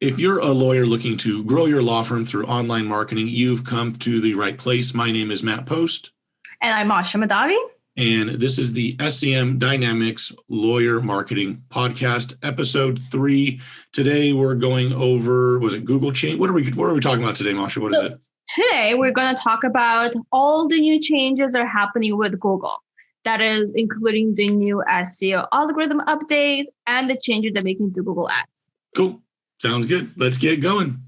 If you're a lawyer looking to grow your law firm through online marketing, you've come to the right place. My name is Matt Post. And I'm Asha Madavi. And this is the SCM Dynamics Lawyer Marketing Podcast, episode 3. Today we're going over, was it Google change? What are we talking about today, Masha? What is it? Today we're going to talk about all the new changes that are happening with Google. That is including the new SEO algorithm update and the changes they're making to Google Ads. Cool. Sounds good. Let's get going.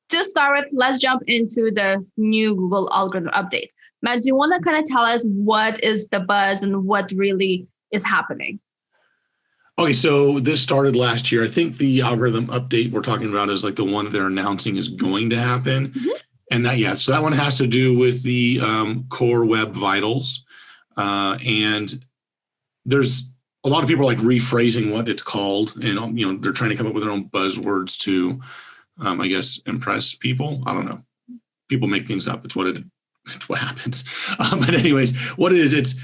To start with, let's jump into the new Google algorithm update. Matt, do you want to kind of tell us what is the buzz and what really is happening? Okay, so this started last year. I think the algorithm update we're talking about is like the one that they're announcing is going to happen. Mm-hmm. And so that one has to do with the core web vitals. And there's a lot of people like rephrasing what it's called, and they're trying to come up with their own buzzwords to, I guess, impress people. I don't know. People make things up. It's what happens. But anyways, what it is,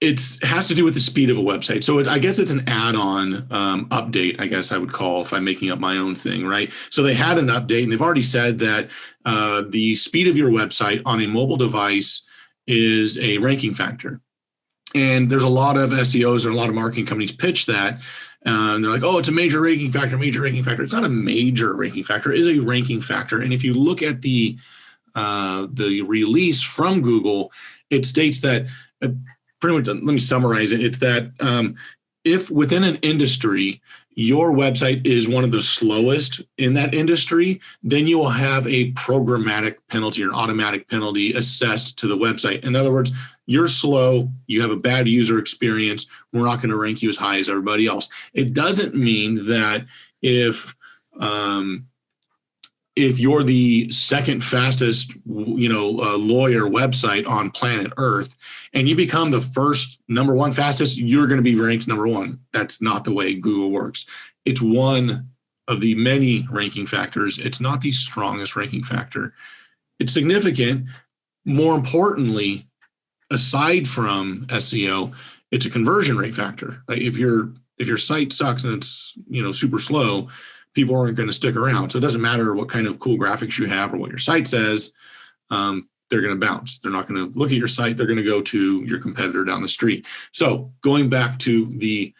it has to do with the speed of a website. So I guess it's an add-on update, I guess I would call, if I'm making up my own thing, right? So they had an update, and they've already said that the speed of your website on a mobile device is a ranking factor. And there's a lot of SEOs and a lot of marketing companies pitch that. And they're like, oh, it's a major ranking factor. It's not a major ranking factor. It is a ranking factor. And if you look at the release from Google, it states that pretty much, let me summarize it. It's that if within an industry, your website is one of the slowest in that industry, then you will have a programmatic penalty or an automatic penalty assessed to the website. In other words, you're slow, you have a bad user experience, we're not going to rank you as high as everybody else. It doesn't mean that if you're the second fastest, lawyer website on planet Earth, and you become the first number one fastest, you're going to be ranked number one. That's not the way Google works. It's one of the many ranking factors. It's not the strongest ranking factor. It's significant. More importantly, aside from SEO, it's a conversion rate factor. Like if your site sucks and it's super slow, people aren't going to stick around. So it doesn't matter what kind of cool graphics you have or what your site says, they're going to bounce. They're not going to look at your site. They're going to go to your competitor down the street. So going back to the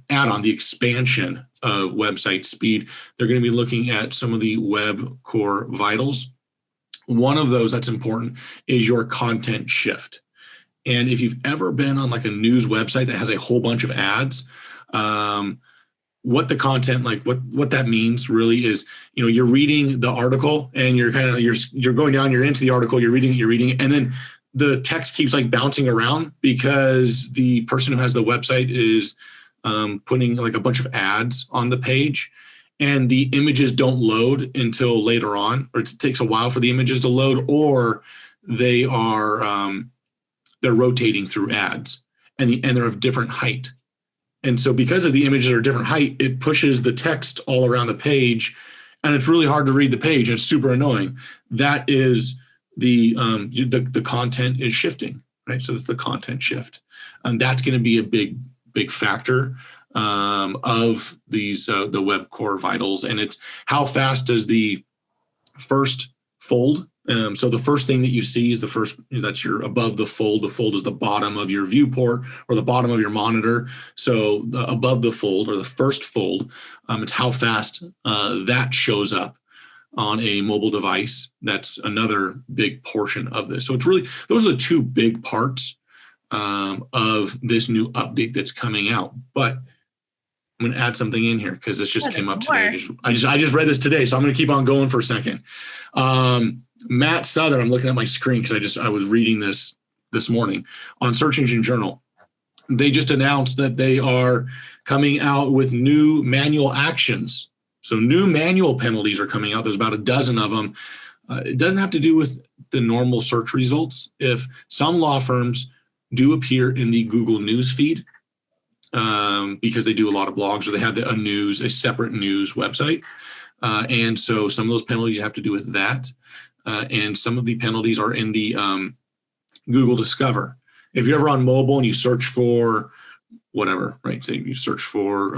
add-on, the expansion of website speed, they're going to be looking at some of the web core vitals. One of those that's important is your content shift. And if you've ever been on like a news website that has a whole bunch of ads, what the content, like what that means really is, you're reading the article and you're going down, you're into the article, you're reading it. And then the text keeps like bouncing around because the person who has the website is putting like a bunch of ads on the page, and the images don't load until later on, or it takes a while for the images to load, or they are, they're rotating through ads and they're of different height. And so because of the images are different height, it pushes the text all around the page, and it's really hard to read the page, and it's super annoying. That is the content is shifting, right? So it's the content shift. And that's going to be a big factor of these, the web core vitals. And it's how fast does the first fold. So the first thing that you see is that's your above the fold. The fold is the bottom of your viewport or the bottom of your monitor. So above the fold or the first fold, it's how fast that shows up on a mobile device. That's another big portion of this. So it's really, those are the two big parts of this new update that's coming out. But I'm going to add something in here because this just came up today. I just read this today, so I'm going to keep on going for a second. Matt Southern, I'm looking at my screen because I was reading this morning on Search Engine Journal. They just announced that they are coming out with new manual actions. So new manual penalties are coming out. There's about a dozen of them. It doesn't have to do with the normal search results. If some law firms do appear in the Google News feed, because they do a lot of blogs, or they have a separate news website. And so some of those penalties have to do with that. And some of the penalties are in the Google Discover. If you're ever on mobile and you search for whatever, right? Say you search for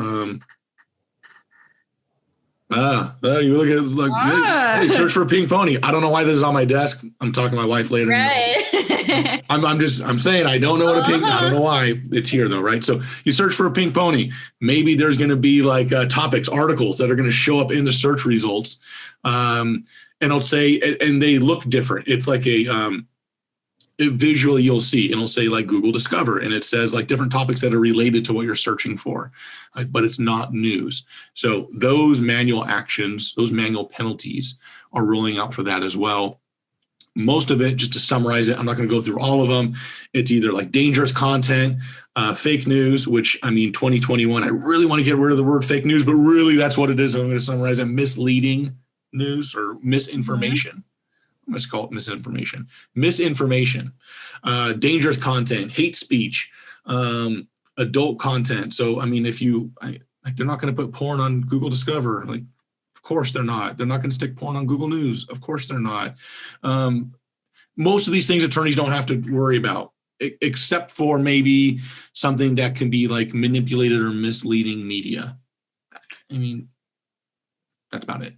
you look at like hey, search for a pink pony. I don't know why this is on my desk. I'm talking to my wife later. Right. I'm saying I don't know what a pink. I don't know why it's here though, right? So you search for a pink pony. Maybe there's going to be like topics, articles that are going to show up in the search results, and it'll say, and they look different. It's like visually you'll see, and it'll say like Google Discover, and it says like different topics that are related to what you're searching for, but it's not news. So those manual actions, those manual penalties are rolling out for that as well. Most of it, just to summarize it, I'm not going to go through all of them. It's either like dangerous content, fake news, which I mean, 2021, I really want to get rid of the word fake news, but really that's what it is. I'm going to summarize it: misleading news or misinformation. Mm-hmm. Let's call it misinformation. Dangerous content, hate speech, adult content. So, I mean, if you, they're not going to put porn on Google Discover. Like, of course they're not. They're not going to stick porn on Google News. Of course they're not. Most of these things attorneys don't have to worry about, except for maybe something that can be like manipulated or misleading media. I mean, that's about it.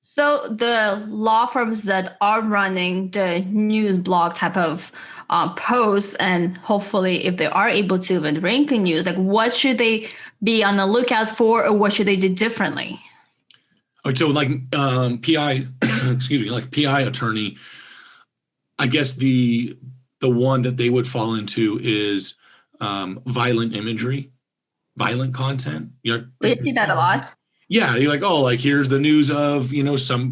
So the law firms that are running the news blog type of posts, and hopefully if they are able to even rank in news, like what should they be on the lookout for, or what should they do differently? So like PI, excuse me, like PI attorney, I guess the one that they would fall into is violent imagery, violent content. We see that a lot. Yeah, you're like, oh, like here's the news of, some,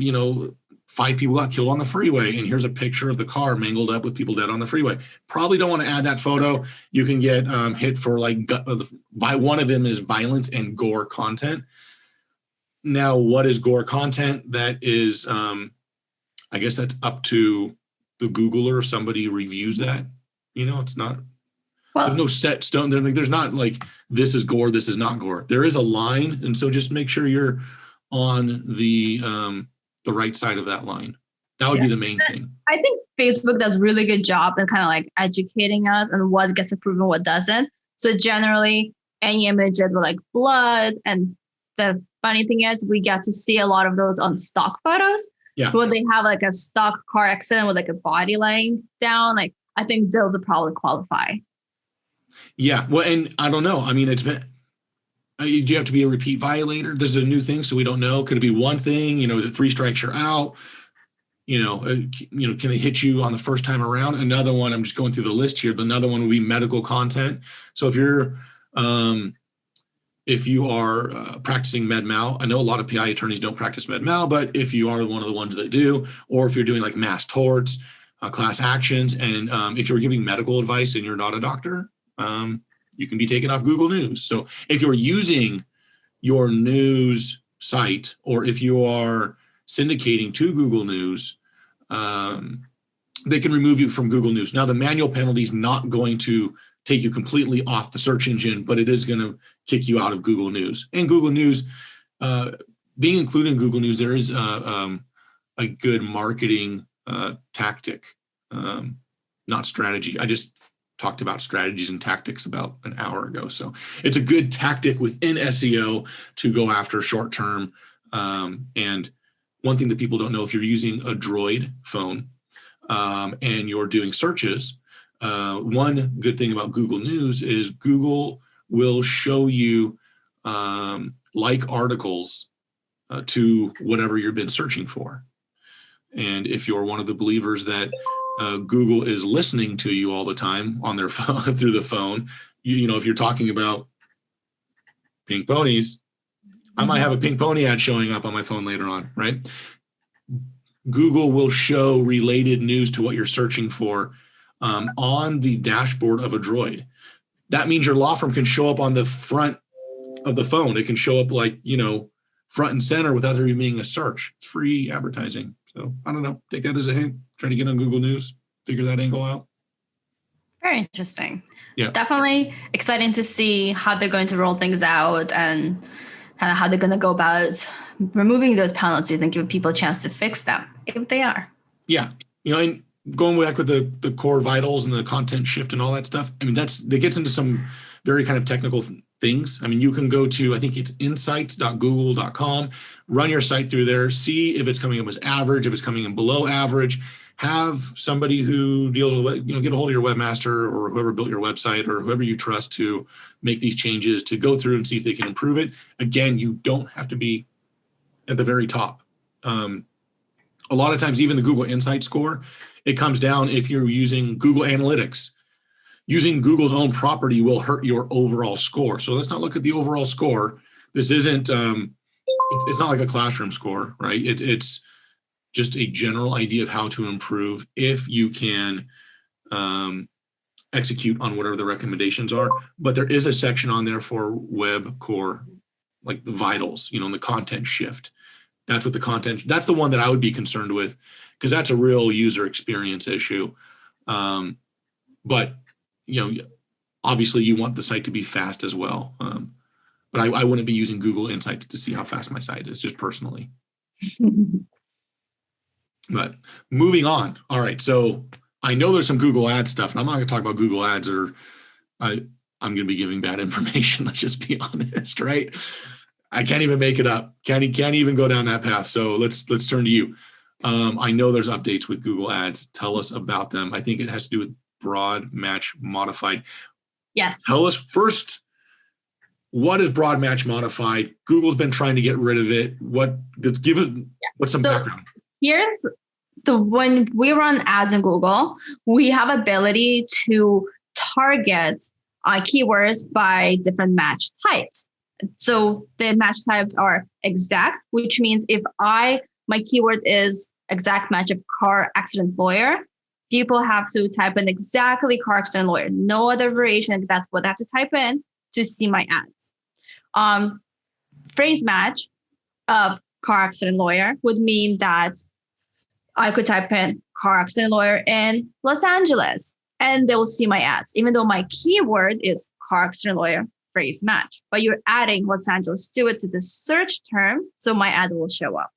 5 people got killed on the freeway, and here's a picture of the car mangled up with people dead on the freeway. Probably don't want to add that photo. You can get hit for by one of them is violence and gore content. Now, what is gore content? That is, I guess that's up to the Googler if somebody reviews that. It's not. There's no set stone. There's not like this is gore, this is not gore. There is a line, and so just make sure you're on the right side of that line. That would be the main thing. I think Facebook does a really good job in kind of like educating us on what gets approved and what doesn't. So generally, any image with like blood, and the funny thing is, we get to see a lot of those on stock photos. Yeah. When they have like a stock car accident with like a body laying down, like I think those would probably qualify. Yeah, well, and I don't know. I mean, do you have to be a repeat violator? This is a new thing, so we don't know. Could it be one thing? Is it 3 strikes you're out? Can they hit you on the first time around? Another one, I'm just going through the list here. Another one would be medical content. So if you are practicing med mal, I know a lot of PI attorneys don't practice med mal, but if you are one of the ones that do, or if you're doing like mass torts, class actions, and if you're giving medical advice and you're not a doctor, you can be taken off Google News. So if you're using your news site, or if you are syndicating to Google News, they can remove you from Google News. Now, the manual penalty is not going to take you completely off the search engine, but it is going to kick you out of Google News. And Google News, being included in Google News, there is a good marketing tactic, not strategy. I just talked about strategies and tactics about an hour ago. So it's a good tactic within SEO to go after short term. And one thing that people don't know, if you're using a Droid phone and you're doing searches, one good thing about Google News is Google will show you like articles to whatever you've been searching for. And if you're one of the believers that Google is listening to you all the time on their phone through the phone, if you're talking about pink ponies, I might have a pink pony ad showing up on my phone later on, right? Google will show related news to what you're searching for on the dashboard of a Droid. That means your law firm can show up on the front of the phone. It can show up like, front and center without there even being a search. It's free advertising. So I don't know. Take that as a hint. Try to get on Google News. Figure that angle out. Very interesting. Yeah. Definitely exciting to see how they're going to roll things out and kind of how they're going to go about removing those penalties and give people a chance to fix them if they are. Yeah. And going back with the core vitals and the content shift and all that stuff, I mean, that gets into some very kind of technical things. I mean, you can go to, I think it's insights.google.com, run your site through there, see if it's coming up as average, if it's coming in below average, have somebody who deals with, get a hold of your webmaster or whoever built your website or whoever you trust to make these changes, to go through and see if they can improve it. Again, you don't have to be at the very top. A lot of times, even the Google Insight score, it comes down if you're using Google Analytics. Using Google's own property will hurt your overall score. So let's not look at the overall score. This isn't, it's not like a classroom score, right? It's just a general idea of how to improve if you can execute on whatever the recommendations are. But there is a section on there for web core, like the vitals, and the content shift. That's what that's the one that I would be concerned with, because that's a real user experience issue. But, obviously you want the site to be fast as well. But I wouldn't be using Google Insights to see how fast my site is, just personally. But moving on. All right. So I know there's some Google Ads stuff, and I'm not going to talk about Google Ads, or I'm going to be giving bad information. Let's just be honest, right? I can't even make it up. Can't even go down that path. So let's turn to you. I know there's updates with Google Ads. Tell us about them. I think it has to do with broad match modified. Yes. Tell us first, what is broad match modified? Google's been trying to get rid of it. What's some background? Here's when we run ads in Google, we have ability to target keywords by different match types. So the match types are exact, which means if my keyword is exact match of car accident lawyer, people have to type in exactly car accident lawyer, no other variation. That's what they have to type in to see my ads. Phrase match of car accident lawyer would mean that I could type in car accident lawyer in Los Angeles and they will see my ads, even though my keyword is car accident lawyer phrase match, but you're adding Los Angeles to it to the search term, so my ad will show up.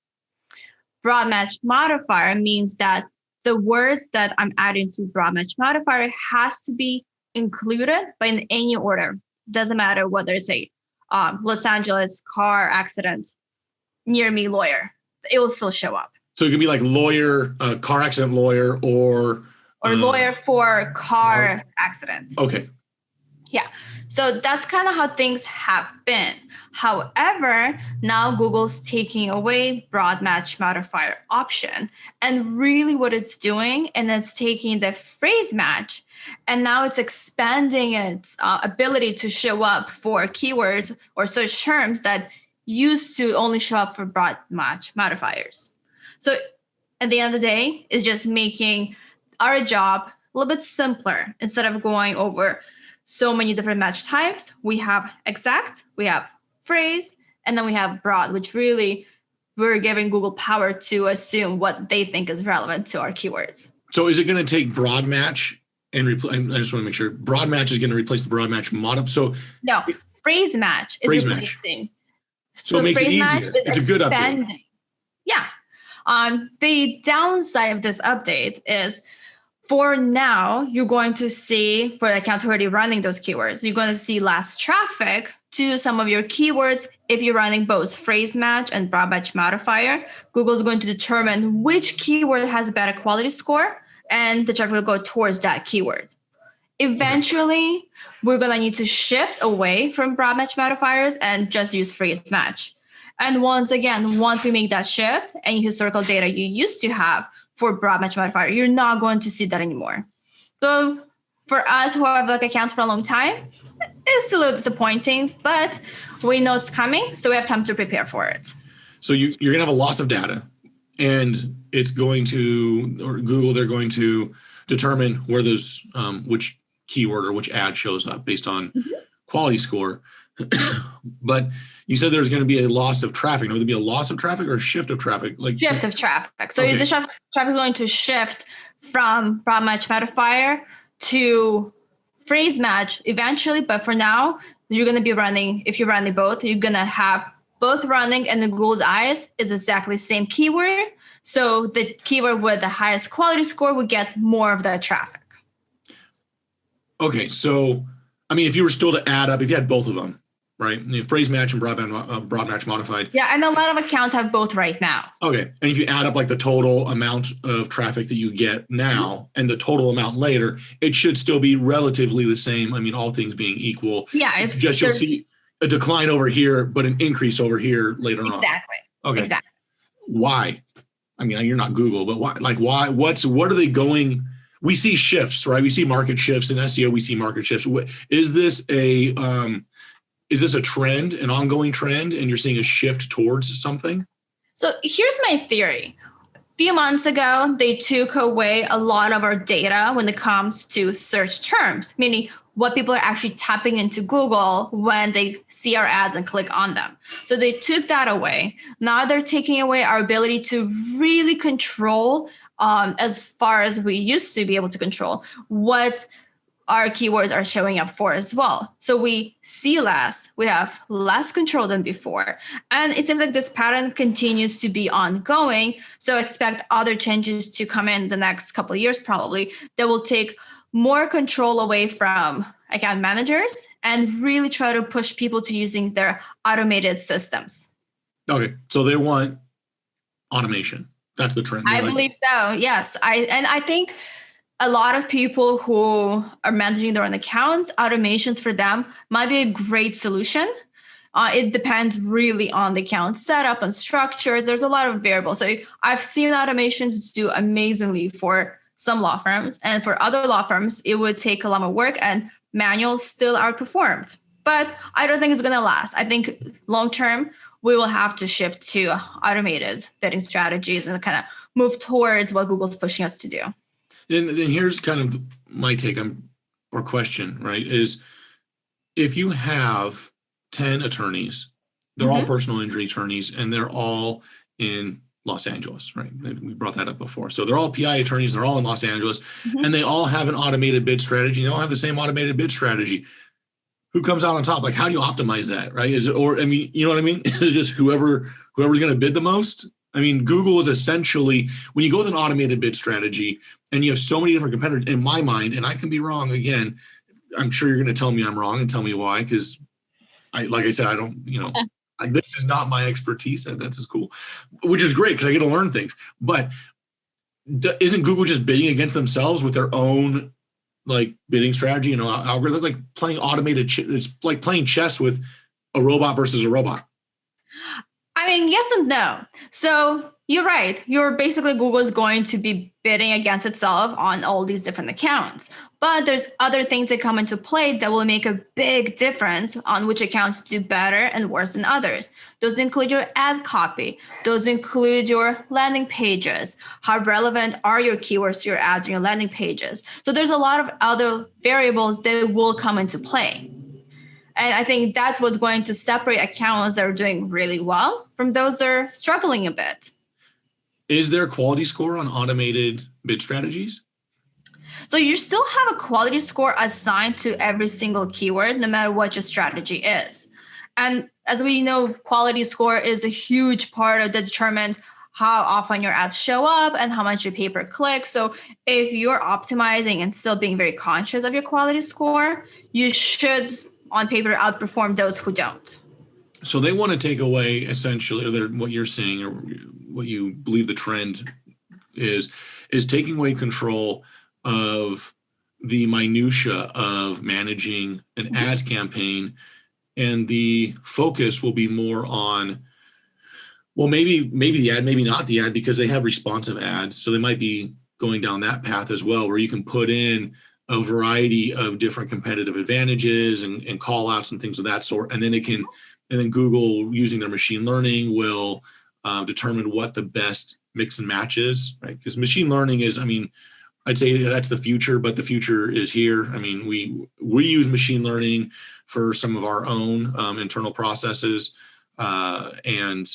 Broad match modifier means that the words that I'm adding to broad match modifier has to be included, but in any order. Doesn't matter whether it's a Los Angeles car accident near me lawyer, it will still show up. So it could be like lawyer, car accident lawyer, or lawyer for car accident. Okay. Yeah. So that's kind of how things have been. However, now Google's taking away broad match modifier option. And really what it's doing, and it's taking the phrase match, and now it's expanding its ability to show up for keywords or search terms that used to only show up for broad match modifiers. So at the end of the day, it's just making our job a little bit simpler. Instead of going over so many different match types, we have exact, we have phrase, and then we have broad, which really we're giving Google power to assume what they think is relevant to our keywords. So is it going to take broad match and I just want to make sure broad match is going to replace the broad match So no, phrase match is replacing. So it makes it easier. It's a good update. Yeah. The downside of this update is, for now, you're going to see, for the accounts who are already running those keywords, you're going to see less traffic to some of your keywords. If you're running both phrase match and broad match modifier, Google's going to determine which keyword has a better quality score, and the traffic will go towards that keyword. Eventually, we're going to need to shift away from broad match modifiers and just use phrase match. And once we make that shift, any historical data you used to have for broad match modifier, you're not going to see that anymore. So for us who have accounts for a long time, it's a little disappointing, but we know it's coming, so we have time to prepare for it. So you're going to have a loss of data, and it's going to, or Google, they're going to determine where those, which keyword or which ad shows up based on quality score. But you said there's going to be a loss of traffic. Now, would there be a loss of traffic or a shift of traffic? Shift of traffic. So the traffic is going to shift from broad match modifier to phrase match eventually. But for now, you're going to be running, if you're running both, you're going to have both running, and in Google's eyes is exactly the same keyword. So the keyword with the highest quality score would get more of the traffic. Okay, so I mean, if you were still to add up, if you had both of them, right? Phrase match and broad match modified. Yeah, and a lot of accounts have both right now. Okay, and if you add up like the total amount of traffic that you get now and the total amount later, it should still be relatively the same. I mean, all things being equal. Yeah, it's just you'll see a decline over here, but an increase over here later on. Exactly. Okay. Exactly. Why? I mean, you're not Google, but why? Like, why? What are they going? We see shifts, right? We see market shifts in SEO. We see market shifts. Is this a trend, an ongoing trend, and you're seeing a shift towards something? So here's my theory. A few months ago, they took away a lot of our data when it comes to search terms, meaning what people are actually tapping into Google when they see our ads and click on them. So they took that away. Now they're taking away our ability to really control, as far as we used to be able to control, what our keywords are showing up for as well. So we see less, we have less control than before. And it seems like this pattern continues to be ongoing. So expect other changes to come in the next couple of years, probably, that will take more control away from account managers and really try to push people to using their automated systems. Okay, so they want automation. That's the trend. I believe so. Yes. I think a lot of people who are managing their own accounts, automations for them might be a great solution. It depends really on the account setup and structures. There's a lot of variables. So I've seen automations do amazingly for some law firms, and for other law firms, it would take a lot more work and manual still outperformed. But I don't think it's going to last. I think long term, we will have to shift to automated bidding strategies and kind of move towards what Google's pushing us to do. And here's kind of my take on or question, right? Is if you have 10 attorneys, they're all personal injury attorneys, and they're all in Los Angeles, right? We brought that up before. So they're all PI attorneys, they're all in Los Angeles, and they all have an automated bid strategy. They all have the same automated bid strategy. Who comes out on top? Like, how do you optimize that, right? Is it, or, I mean, you know what I mean? Is it just whoever's going to bid the most? I mean, Google is essentially, when you go with an automated bid strategy and you have so many different competitors, in my mind, and I can be wrong again, I'm sure you're going to tell me I'm wrong and tell me why, because like I said, I don't, this is not my expertise. That's just cool, which is great because I get to learn things. But isn't Google just bidding against themselves with their own like bidding strategy, algorithms, like playing automated? It's like playing chess with a robot versus a robot. I mean, yes and no. So you're right. Google is going to be bidding against itself on all these different accounts. But there's other things that come into play that will make a big difference on which accounts do better and worse than others. Those include your ad copy. Those include your landing pages. How relevant are your keywords to your ads and your landing pages? So there's a lot of other variables that will come into play. And I think that's what's going to separate accounts that are doing really well from those that are struggling a bit. Is there a quality score on automated bid strategies? So you still have a quality score assigned to every single keyword, no matter what your strategy is. And as we know, quality score is a huge part that determines how often your ads show up and how much you pay per click. So if you're optimizing and still being very conscious of your quality score, you should, on paper, outperform those who don't. So they want to take away, essentially, or what you're saying, or what you believe the trend is taking away control of the minutia of managing an ads campaign, and the focus will be more on, well, maybe the ad, maybe not the ad, because they have responsive ads. So they might be going down that path as well, where you can put in a variety of different competitive advantages and call outs and things of that sort. And then Google, using their machine learning, will determine what the best mix and match is, right? Because machine learning is, I'd say that's the future, but the future is here. We use machine learning for some of our own internal processes. And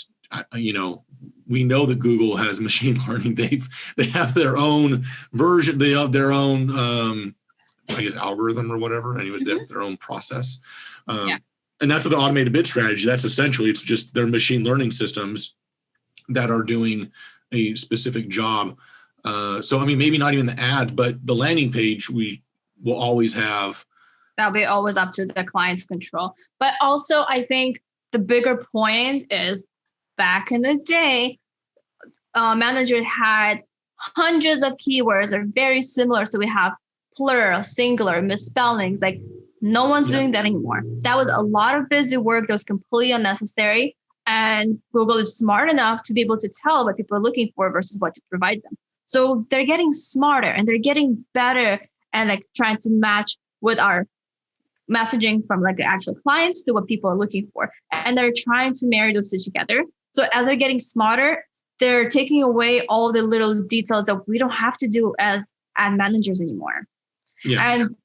we know that Google has machine learning. They have their own version. They have their own, algorithm or whatever. Anyways, they have their own process. And that's what the automated bid strategy, that's essentially, it's just their machine learning systems that are doing a specific job. So, I mean, maybe not even the ad, but the landing page, we will always have. That'll be always up to the client's control. But also, I think the bigger point is back in the day, manager had hundreds of keywords that are very similar. So we have plural, singular, misspellings, like no one's doing that anymore. That was a lot of busy work that was completely unnecessary. And Google is smart enough to be able to tell what people are looking for versus what to provide them. So they're getting smarter and they're getting better and like trying to match with our messaging from like the actual clients to what people are looking for. And they're trying to marry those two together. So as they're getting smarter, they're taking away all the little details that we don't have to do as ad managers anymore. Yeah. And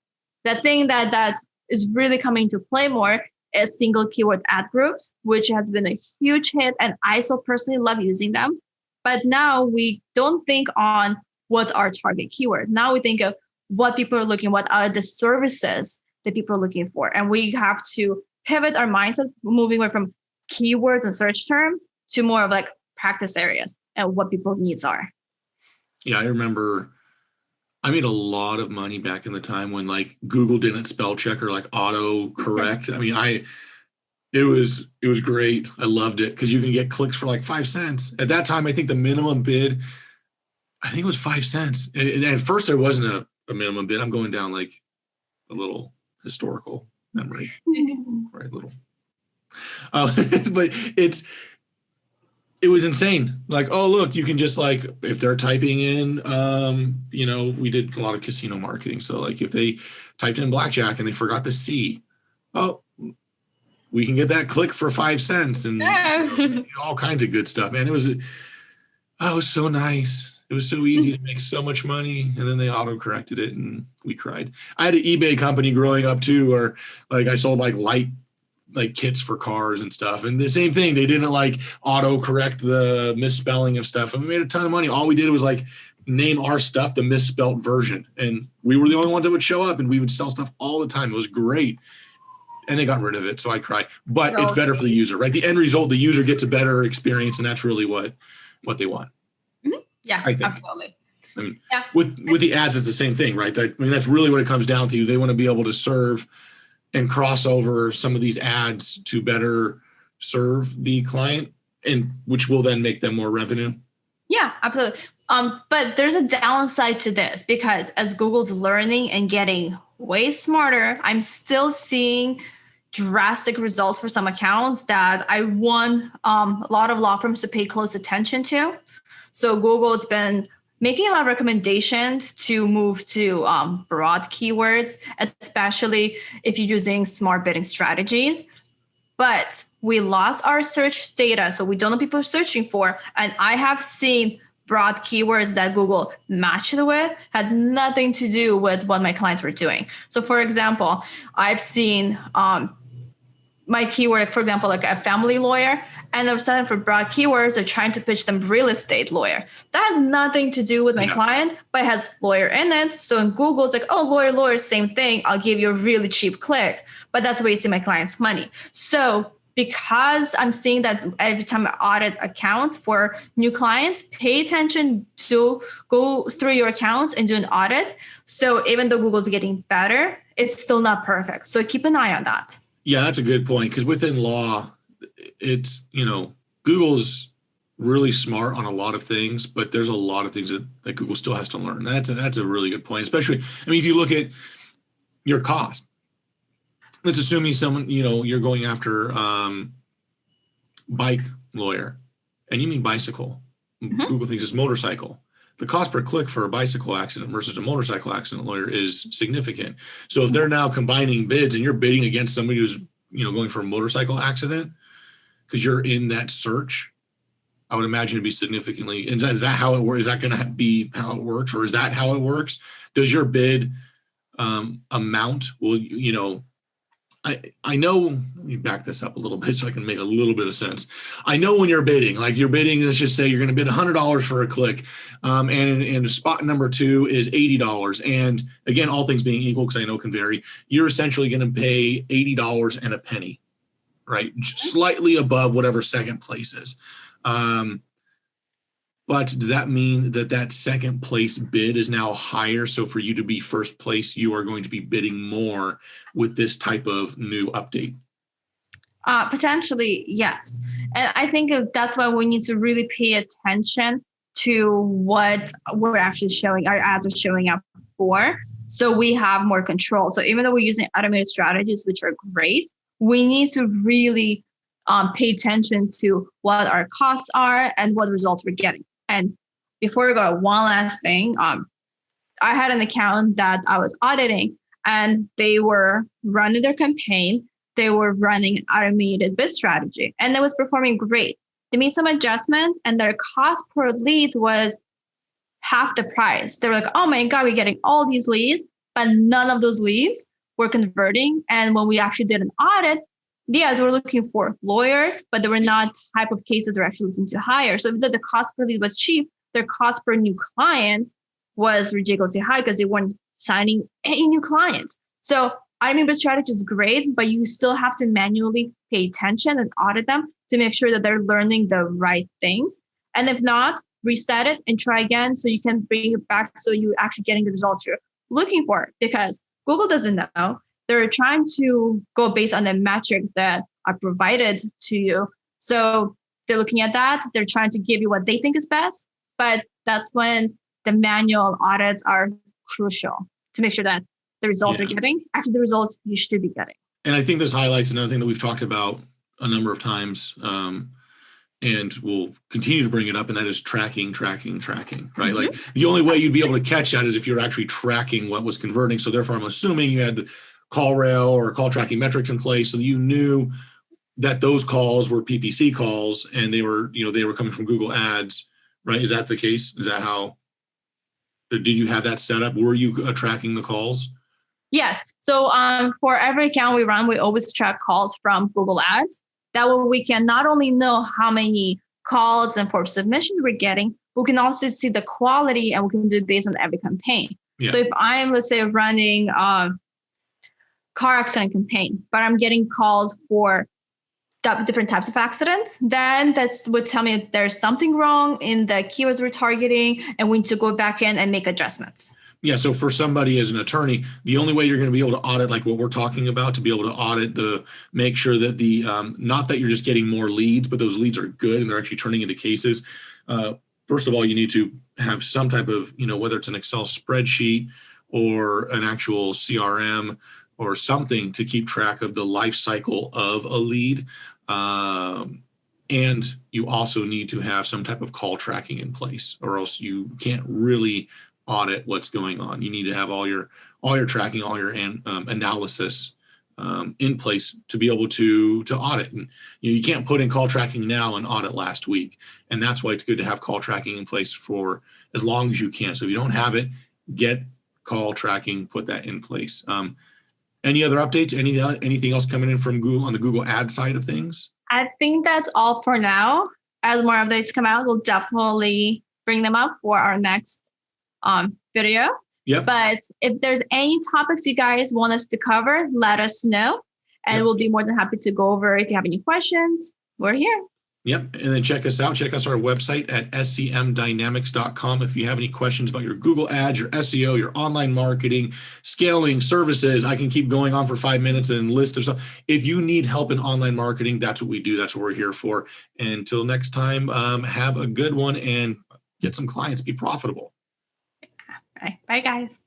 the thing that is really coming to play more is single keyword ad groups, which has been a huge hit. And I so personally love using them. But now we don't think on what's our target keyword. Now we think of what people are looking, what are the services that people are looking for. And we have to pivot our mindset, moving away from keywords and search terms to more of like practice areas and what people's needs are. Yeah, I remember I made a lot of money back in the time when like Google didn't spell check or like auto correct. I mean, it was great. I loved it because you can get clicks for like 5 cents. At that time, I think the minimum bid, I think it was 5 cents. And at first there wasn't a minimum bid. I'm going down like a little historical memory, right? Little. But it was insane. Like, oh, look, you can just like, if they're typing in, we did a lot of casino marketing. So like if they typed in blackjack and they forgot the C, oh, we can get that click for 5 cents and all kinds of good stuff, man. It was so nice. It was so easy to make so much money. And then they auto corrected it and we cried. I had an eBay company growing up too, where like I sold like light kits for cars and stuff. And the same thing, they didn't like auto correct the misspelling of stuff. And we made a ton of money. All we did was like name our stuff the misspelled version. And we were the only ones that would show up and we would sell stuff all the time. It was great. And they got rid of it. So I cried, but it's better for the user, right? The end result, the user gets a better experience. And that's really what they want. Mm-hmm. Yeah, absolutely. I mean, with the ads, it's the same thing, right? That's really what it comes down to. They want to be able to serve and cross over some of these ads to better serve the client, and which will then make them more revenue. Yeah, absolutely. But there's a downside to this because as Google's learning and getting way smarter, I'm still seeing drastic results for some accounts that I want a lot of law firms to pay close attention to. So Google's been making a lot of recommendations to move to broad keywords, especially if you're using smart bidding strategies. But we lost our search data, so we don't know what people are searching for. And I have seen broad keywords that Google matched with had nothing to do with what my clients were doing. So for example, I've seen my keyword, for example, like a family lawyer, and they're selling for broad keywords. They're trying to pitch them real estate lawyer. That has nothing to do with my client, but it has lawyer in it. So in Google, it's like, oh, lawyer, same thing. I'll give you a really cheap click, but that's wasting my client's money. So because I'm seeing that every time I audit accounts for new clients, pay attention to go through your accounts and do an audit. So even though Google's getting better, it's still not perfect. So keep an eye on that. Yeah, that's a good point. Because within law, it's, Google's really smart on a lot of things, but there's a lot of things that Google still has to learn. That's a really good point, especially, if you look at your cost, let's assume someone, you're going after bike lawyer and you mean bicycle. Mm-hmm. Google thinks it's motorcycle. The cost per click for a bicycle accident versus a motorcycle accident lawyer is significant. So if they're now combining bids and you're bidding against somebody who's, going for a motorcycle accident, because you're in that search, I would imagine it'd be significantly. Is that how it works? Is that going to be how it works, or is that how it works? Does your bid amount? Well, I know. Let me back this up a little bit so I can make a little bit of sense. I know when you're bidding, let's just say you're going to bid $100 for a click, and spot number 2 is $80. And again, all things being equal, because I know it can vary, you're essentially going to pay $80 and a penny, right? Slightly above whatever second place is. But does that mean that that second place bid is now higher? So for you to be first place, you are going to be bidding more with this type of new update? Potentially, yes. And I think that's why we need to really pay attention to what we're actually showing, our ads are showing up for. So we have more control. So even though we're using automated strategies, which are great, we need to really pay attention to what our costs are and what results we're getting. And before we go, one last thing, I had an account that I was auditing, and they were running their campaign. They were running automated bid strategy, and it was performing great. They made some adjustments, and their cost per lead was half the price. They were like, oh my God, we're getting all these leads, but none of those leads were converting. And when we actually did an audit, yeah, they were looking for lawyers, but they were not type of cases they're actually looking to hire. So even though the cost per lead was cheap, their cost per new client was ridiculously high because they weren't signing any new clients. So automated bid strategy is great, but you still have to manually pay attention and audit them to make sure that they're learning the right things. And if not, reset it and try again so you can bring it back so you're actually getting the results you're looking for, because Google doesn't know. They're trying to go based on the metrics that are provided to you. So they're looking at that. They're trying to give you what they think is best. But that's when the manual audits are crucial to make sure that the results are getting actually the results you should be getting. And I think this highlights another thing that we've talked about a number of times, and we'll continue to bring it up, and that is tracking, right? Mm-hmm. Like the only way you'd be able to catch that is if you're actually tracking what was converting. So therefore, I'm assuming you had the call rail or call tracking metrics in place, so that you knew that those calls were PPC calls and they were coming from Google Ads, right? Is that the case? Is that how? Did you have that set up? Were you tracking the calls? Yes. So for every account we run, we always track calls from Google Ads. That way we can not only know how many calls and form submissions we're getting, we can also see the quality, and we can do it based on every campaign. Yeah. So if I'm, let's say, running a car accident campaign, but I'm getting calls for different types of accidents, then that would tell me there's something wrong in the keywords we're targeting, and we need to go back in and make adjustments. Yeah. So for somebody as an attorney, the only way you're going to be able to audit, like what we're talking about, to be able to audit make sure that the, not that you're just getting more leads, but those leads are good and they're actually turning into cases. First of all, you need to have some type of, whether it's an Excel spreadsheet or an actual CRM or something to keep track of the life cycle of a lead. And you also need to have some type of call tracking in place, or else you can't really audit what's going on. You need to have all your tracking, all your analysis in place to be able to audit. And you can't put in call tracking now and audit last week. And that's why it's good to have call tracking in place for as long as you can. So if you don't have it, get call tracking, put that in place. Any other updates? Anything else coming in from Google on the Google ad side of things? I think that's all for now. As more updates come out, we'll definitely bring them up for our next video. Yep. But if there's any topics you guys want us to cover, let us know, and we'll be more than happy to go over. If you have any questions, we're here. Yep. And then check us out. Check us our website at scmdynamics.com. If you have any questions about your Google ads, your SEO, your online marketing, scaling, services, I can keep going on for 5 minutes and list of stuff. If you need help in online marketing, that's what we do. That's what we're here for. Until next time, have a good one and get some clients, be profitable. Bye, guys.